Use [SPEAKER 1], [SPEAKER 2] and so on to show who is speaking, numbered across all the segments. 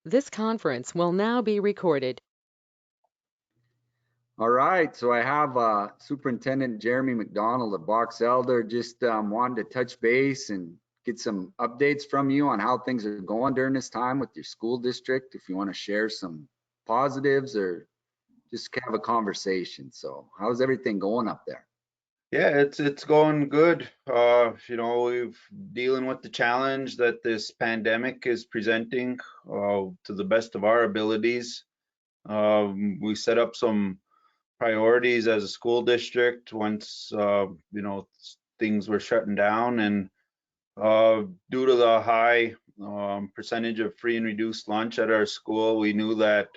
[SPEAKER 1] This conference will now be recorded.
[SPEAKER 2] All right, so I have Superintendent Jeremy MacDonald of Box Elder. Just wanted to touch base and get some updates from you on how things are going during this time with your school district. If you want to share some positives or just have a conversation. So how's everything going up there?
[SPEAKER 3] Yeah, it's going good. We've dealing with the challenge that this pandemic is presenting to the best of our abilities. We set up some priorities as a school district once things were shutting down, and due to the high percentage of free and reduced lunch at our school, we knew that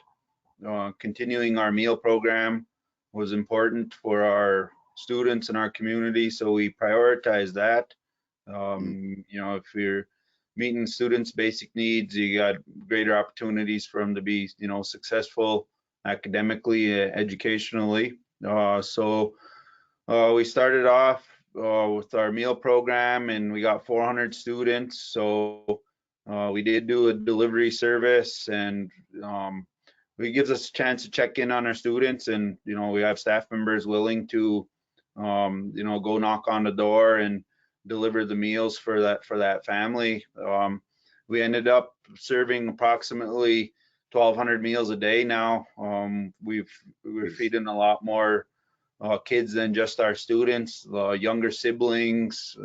[SPEAKER 3] continuing our meal program was important for our students in our community, so we prioritize that. If you're meeting students' basic needs, you got greater opportunities for them to be, successful academically, educationally. So we started off with our meal program, and we got 400 students. So we did do a delivery service, and it gives us a chance to check in on our students, and we have staff members willing to go knock on the door and deliver the meals for that family. We ended up serving approximately 1,200 meals a day now. We're feeding a lot more kids than just our students, younger siblings,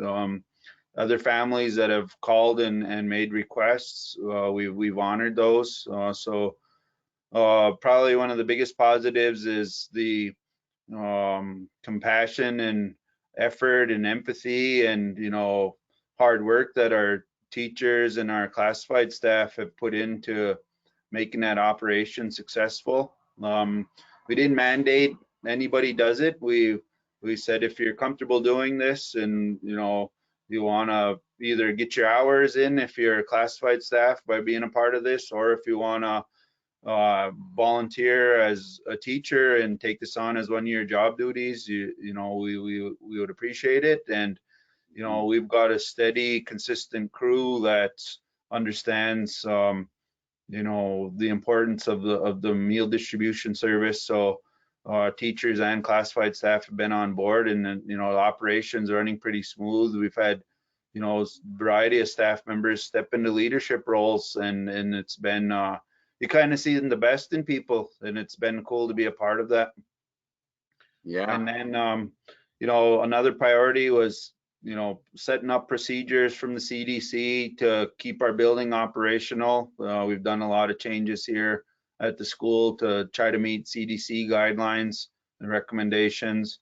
[SPEAKER 3] other families that have called and made requests. We've honored those. So probably one of the biggest positives is the compassion and effort and empathy and hard work that our teachers and our classified staff have put into making that operation successful. We didn't mandate anybody does it. We said, if you're comfortable doing this and you want to either get your hours in if you're classified staff by being a part of this, or if you want to volunteer as a teacher and take this on as one of your job duties, we would appreciate it. And we've got a steady, consistent crew that understands the importance of the meal distribution service. So teachers and classified staff have been on board, and the operations are running pretty smooth. We've had a variety of staff members step into leadership roles, and it's been you kind of see the best in people, and it's been cool to be a part of that.
[SPEAKER 2] Yeah.
[SPEAKER 3] And then another priority was setting up procedures from the CDC to keep our building operational. We've done a lot of changes here at the school to try to meet CDC guidelines and recommendations.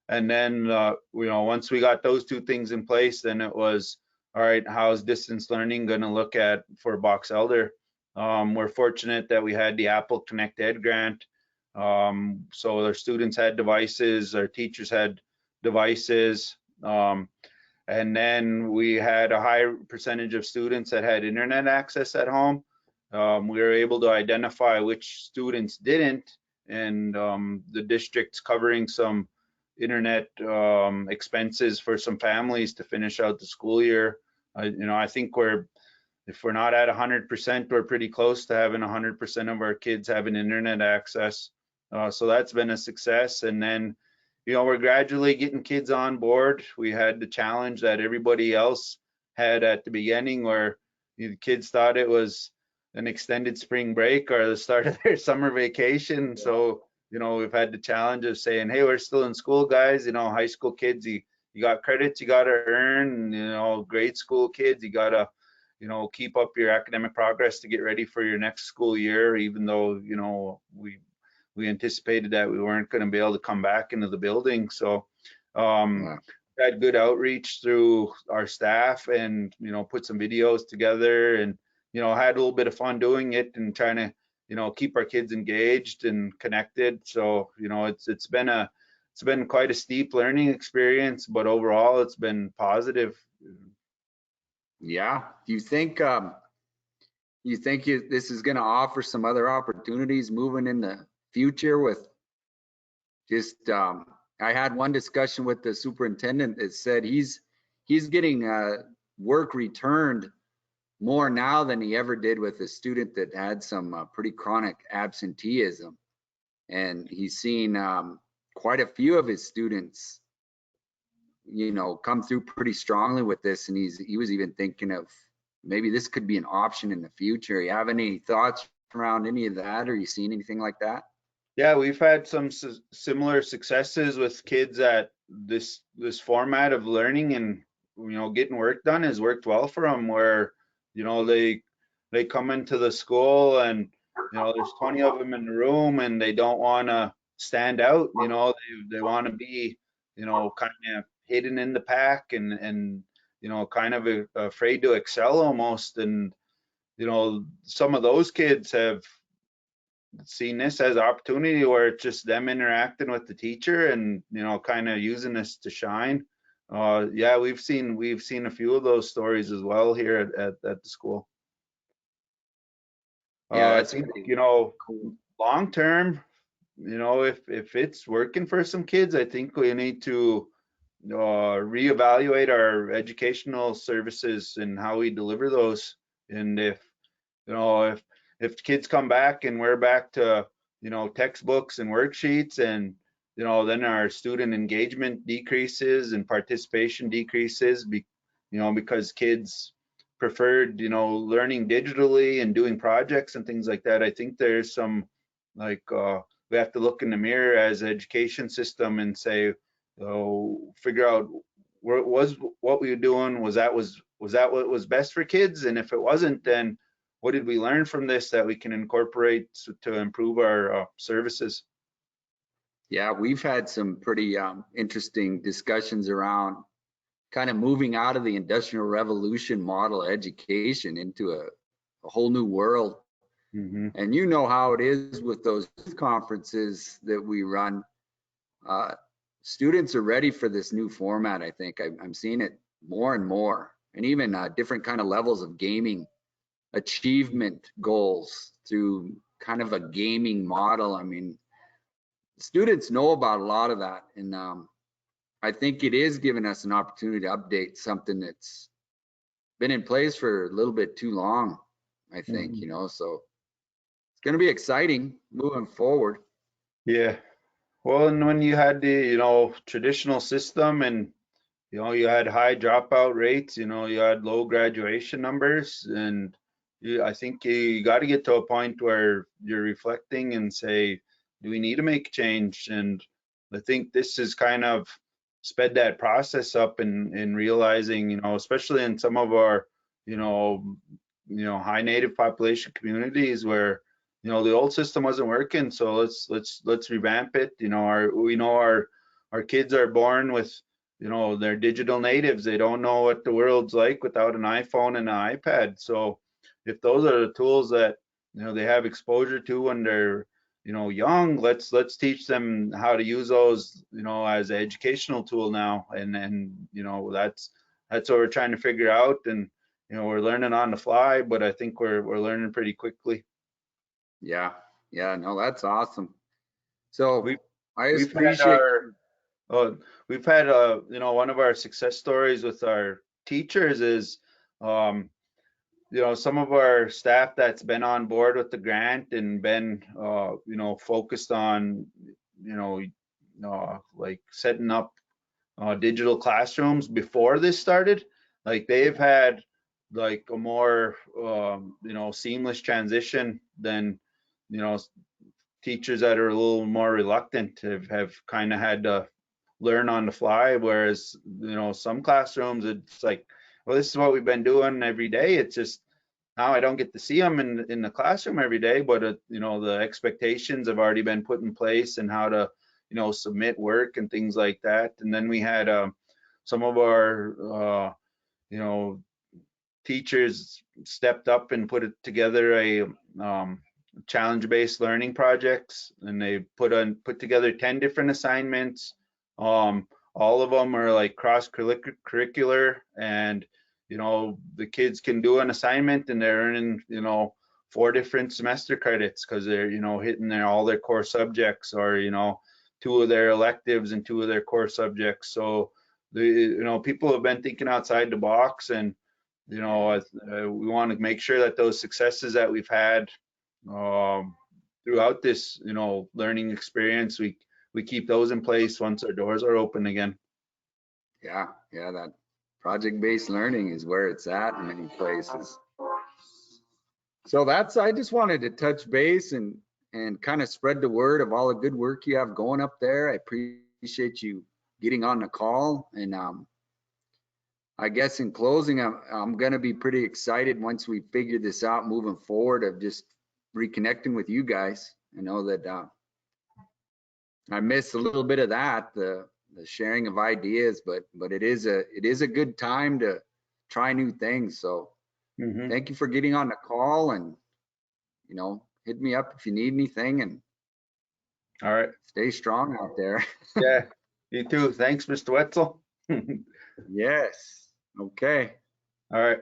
[SPEAKER 3] And then once we got those two things in place, then it was, all right, how's distance learning going to look at for Box Elder? We're fortunate that we had the Apple Connect Ed grant. So our students had devices, our teachers had devices, and then we had a high percentage of students that had internet access at home. We were able to identify which students didn't, and the district's covering some internet expenses for some families to finish out the school year. I think if we're not at 100%, we're pretty close to having 100% of our kids having internet access. So that's been a success. And then, we're gradually getting kids on board. We had the challenge that everybody else had at the beginning, where the kids thought it was an extended spring break or the start of their summer vacation. So, we've had the challenge of saying, hey, we're still in school, guys. High school kids, you got credits you got to earn. Grade school kids, you got to keep up your academic progress to get ready for your next school year, even though we anticipated that we weren't going to be able to come back into the building. So had good outreach through our staff, and put some videos together, and had a little bit of fun doing it and trying to keep our kids engaged and connected. So it's been quite a steep learning experience, but overall it's been positive.
[SPEAKER 2] Yeah. Do you think this is going to offer some other opportunities moving in the future with just I had one discussion with the superintendent that said he's getting work returned more now than he ever did with a student that had some pretty chronic absenteeism. And he's seen quite a few of his students, come through pretty strongly with this. And he was even thinking of maybe this could be an option in the future. You have any thoughts around any of that, or you seen anything like that?
[SPEAKER 3] Yeah, we've had some similar successes with kids at this format of learning, and getting work done has worked well for them. Where they come into the school, and there's 20 of them in the room, and they don't want to stand out. They want to be kind of hidden in the pack, and kind of afraid to excel almost. And some of those kids have seen this as an opportunity where it's just them interacting with the teacher and kind of using this to shine. Yeah, we've seen a few of those stories as well here at the school.
[SPEAKER 2] Yeah,
[SPEAKER 3] I
[SPEAKER 2] that's
[SPEAKER 3] think
[SPEAKER 2] cool.
[SPEAKER 3] long term, if it's working for some kids, I think we need to reevaluate our educational services and how we deliver those. And if kids come back and we're back to textbooks and worksheets, and then our student engagement decreases and participation decreases because kids preferred learning digitally and doing projects and things like that. I think there's some we have to look in the mirror as an education system and say, figure out what we were doing, was that what was best for kids, and if it wasn't, then what did we learn from this that we can incorporate to improve our services?
[SPEAKER 2] Yeah, we've had some pretty interesting discussions around kind of moving out of the industrial revolution model of education into a whole new world.
[SPEAKER 3] Mm-hmm.
[SPEAKER 2] And you know how it is with those conferences that we run. Students are ready for this new format. I think I'm seeing it more and more, and even different kind of levels of gaming achievement goals through kind of a gaming model. I mean, students know about a lot of that, and I think it is giving us an opportunity to update something that's been in place for a little bit too long, I think.
[SPEAKER 3] Mm-hmm.
[SPEAKER 2] So it's going to be exciting moving forward.
[SPEAKER 3] Yeah. Well, and when you had the traditional system, and you had high dropout rates, you had low graduation numbers, and I think you got to get to a point where you're reflecting and say, do we need to make change? And I think this has kind of sped that process up in realizing, especially in some of our, high native population communities where, the old system wasn't working. So let's revamp it. Our kids are born with they're digital natives. They don't know what the world's like without an iPhone and an iPad. So if those are the tools that they have exposure to when they're young, let's teach them how to use those as an educational tool now. And that's what we're trying to figure out. And we're learning on the fly, but I think we're learning pretty quickly.
[SPEAKER 2] Yeah, no, that's awesome. So
[SPEAKER 3] we've
[SPEAKER 2] I just
[SPEAKER 3] we've had
[SPEAKER 2] appreciate.
[SPEAKER 3] one of our success stories with our teachers is some of our staff that's been on board with the grant and been focused on like setting up digital classrooms before this started. Like they've had like a more seamless transition than teachers that are a little more reluctant have kind of had to learn on the fly. Whereas some classrooms, it's like, well, this is what we've been doing every day. It's just now I don't get to see them in the classroom every day, but the expectations have already been put in place, and how to submit work and things like that. And then we had some of our teachers stepped up and put together a challenge-based learning projects, and they put together 10 different assignments. All of them are like cross-curricular, and the kids can do an assignment and they're earning 4 different semester credits because they're hitting all their core subjects, or 2 of their electives and 2 of their core subjects. So the people have been thinking outside the box, and you know, we want to make sure that those successes that we've had throughout this, you know, learning experience, we keep those in place once our doors are open again.
[SPEAKER 2] Yeah, that project-based learning is where it's at in many places. So I just wanted to touch base and kind of spread the word of all the good work you have going up there. I appreciate you getting on the call. And I guess in closing, I'm going to be pretty excited once we figure this out moving forward of just reconnecting with you guys. I know that I missed a little bit of that, the sharing of ideas, but it is a good time to try new things. So thank you for getting on the call, and you know, hit me up if you need anything, and
[SPEAKER 3] All right.
[SPEAKER 2] stay strong out there.
[SPEAKER 3] Yeah, you too. Thanks, Mr. Wetzel.
[SPEAKER 2] Yes. Okay.
[SPEAKER 3] All right.